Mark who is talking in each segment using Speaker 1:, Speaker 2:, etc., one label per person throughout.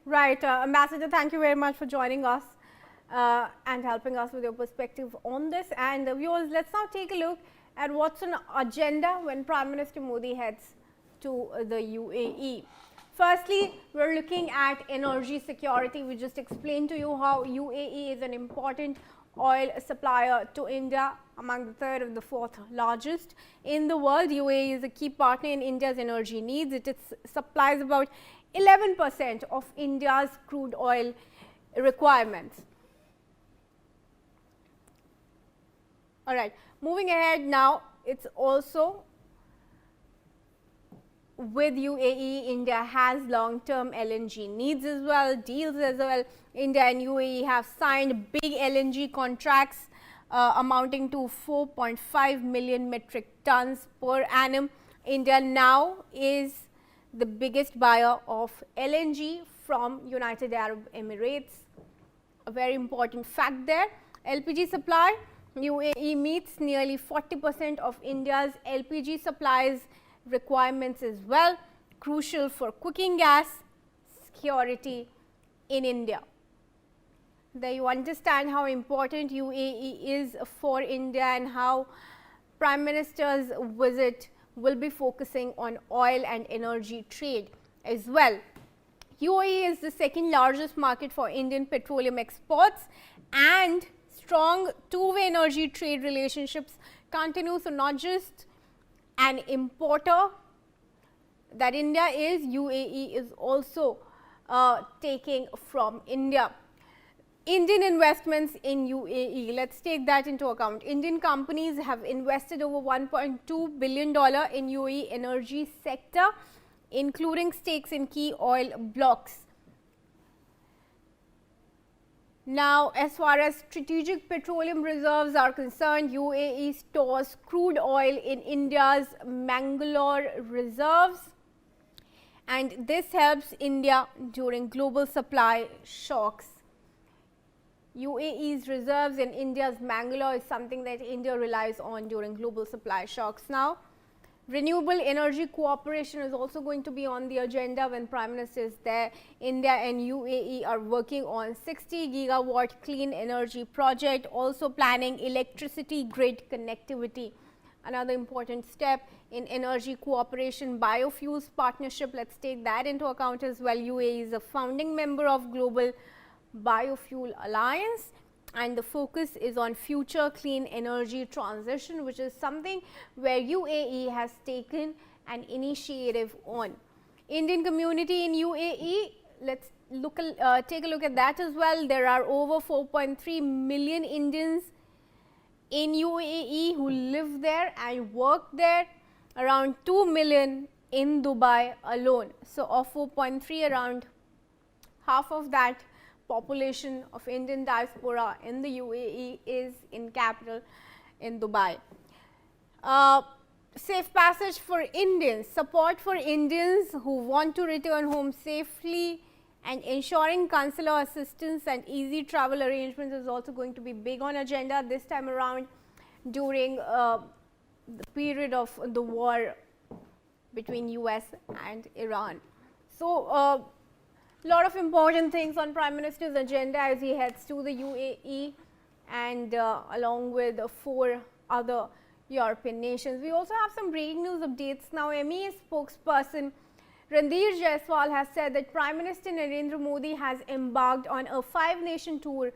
Speaker 1: Right, Ambassador, thank you very much for joining us and helping us with your perspective on this. And viewers, let's now take a look at what's on agenda when Prime Minister Modi heads to the UAE. Firstly, we're looking at energy security. We just explained to you how UAE is an important oil supplier to India, among the third and the fourth largest in the world. UAE is a key partner in India's energy needs. It supplies about 11% of India's crude oil requirements. All right, moving ahead now, it's also with UAE, India has long-term LNG needs as well, deals as well. India and UAE have signed big LNG contracts amounting to 4.5 million metric tons per annum. India now is the biggest buyer of LNG from United Arab Emirates. A very important fact there. LPG supply, UAE meets nearly 40% of India's LPG supplies requirements as well, crucial for cooking gas security in India. There you understand how important UAE is for India and how Prime Minister's visit will be focusing on oil and energy trade as well. UAE is the second largest market for Indian petroleum exports, and strong two-way energy trade relationships continue. So, not just an importer that India is, UAE is also taking from India. Indian investments in UAE, let's take that into account. Indian companies have invested over $1.2 billion in UAE energy sector, including stakes in key oil blocks. Now, as far as strategic petroleum reserves are concerned, UAE stores crude oil in India's Mangalore reserves, and this helps India during global supply shocks. UAE's reserves in India's Mangalore is something that India relies on during global supply shocks. Now, renewable energy cooperation is also going to be on the agenda when Prime Minister is there. India and UAE are working on 60 gigawatt clean energy project, also planning electricity grid connectivity. Another important step in energy cooperation, biofuels partnership. Let's take that into account as well. UAE is a founding member of Global Biofuel Alliance, and the focus is on future clean energy transition, which is something where UAE has taken an initiative on. Indian community in UAE, let's take a look at that as well. There are over 4.3 million Indians in UAE who live there and work there, around 2 million in Dubai alone. So, of 4.3, around half of that population of Indian diaspora in the UAE is in capital in Dubai. Safe passage for Indians, support for Indians who want to return home safely, and ensuring consular assistance and easy travel arrangements is also going to be big on agenda this time around during the period of the war between US and Iran. So, lot of important things on Prime Minister's agenda as he heads to the UAE and along with 4 other European nations. We also have some breaking news updates now. MEA spokesperson Randir Jaiswal has said that Prime Minister Narendra Modi has embarked on a 5-nation tour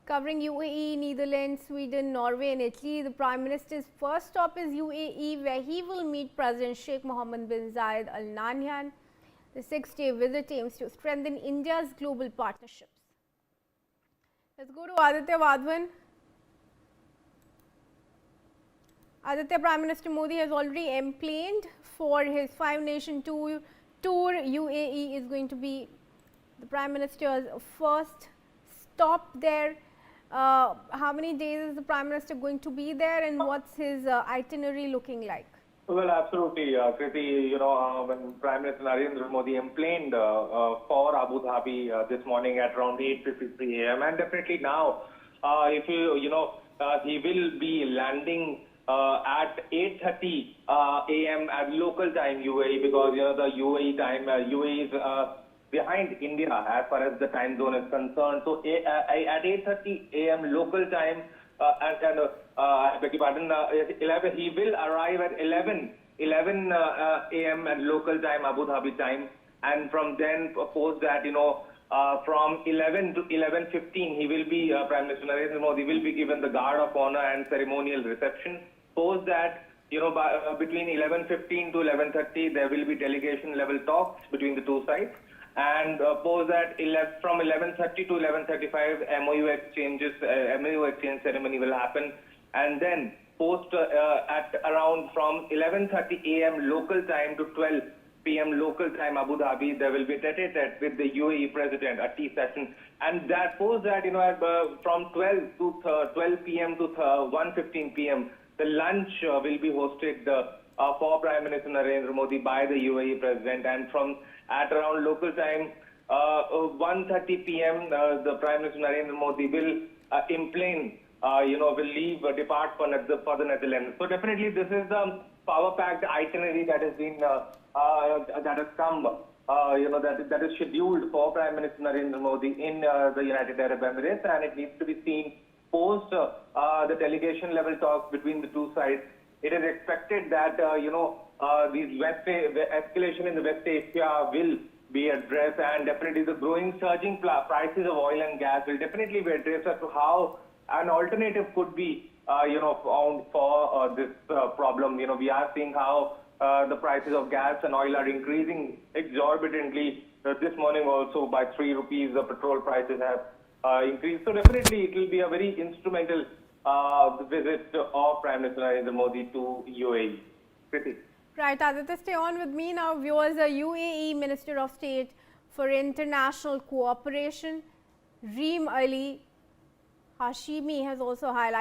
Speaker 1: covering UAE, Netherlands, Sweden, Norway and Italy. The Prime Minister's first stop is UAE, where he will meet President Sheikh Mohammed bin Zayed Al Nahyan. The 6-day visit aims to strengthen India's global partnerships. Let's go to Aditya Wadhwan. Aditya, Prime Minister Modi has already emplaned for his 5-nation tour. UAE is going to be the Prime Minister's first stop there. How many days is the Prime Minister going to be there, and what's his itinerary looking like?
Speaker 2: Well, absolutely, Kriti. When Prime Minister Narendra Modi emplaned for Abu Dhabi this morning at around 8:53 a.m. and definitely now, he will be landing at 8:30 a.m. at local time UAE, because the UAE time, UAE is behind India as far as the time zone is concerned. So at 8:30 a.m. local time, I beg your pardon, 11, he will arrive at 11 a.m. at local time, Abu Dhabi time, and from then, post that, from 11 to 11:15, he will be, Prime Minister Narendra Modi will be given the guard of honor and ceremonial reception. Post that, between 11:15 to 11:30, there will be delegation level talks between the two sides. And post that, from 11:30 to 11:35, MOU exchange ceremony will happen. And then post at around from 11:30 a.m. local time to 12 p.m. local time Abu Dhabi, there will be tete-a-tete with the UAE president, a tea session. And that post that, from 12 p.m. to 1:15 p.m., the lunch will be hosted for Prime Minister Narendra Modi by the UAE president. And from at around local time, 1:30 p.m., the Prime Minister Narendra Modi will will depart for the Netherlands. So definitely this is the power-packed itinerary that has been that has come, that is scheduled for Prime Minister Narendra Modi in the United Arab Emirates, and it needs to be seen post the delegation level talks between the two sides. It is expected that these escalation in the West Asia will be addressed, and definitely the surging prices of oil and gas will definitely be addressed as to how an alternative could be found for this problem. We are seeing how the prices of gas and oil are increasing exorbitantly. This morning also by 3 rupees, the petrol prices have increased. So definitely it will be a very instrumental visit of Prime Minister Narendra Modi to UAE. Kriti.
Speaker 1: Right, Aditya, stay on with me now. Viewers, the UAE Minister of State for International Cooperation, Reem Ali Hashimi, has also highlighted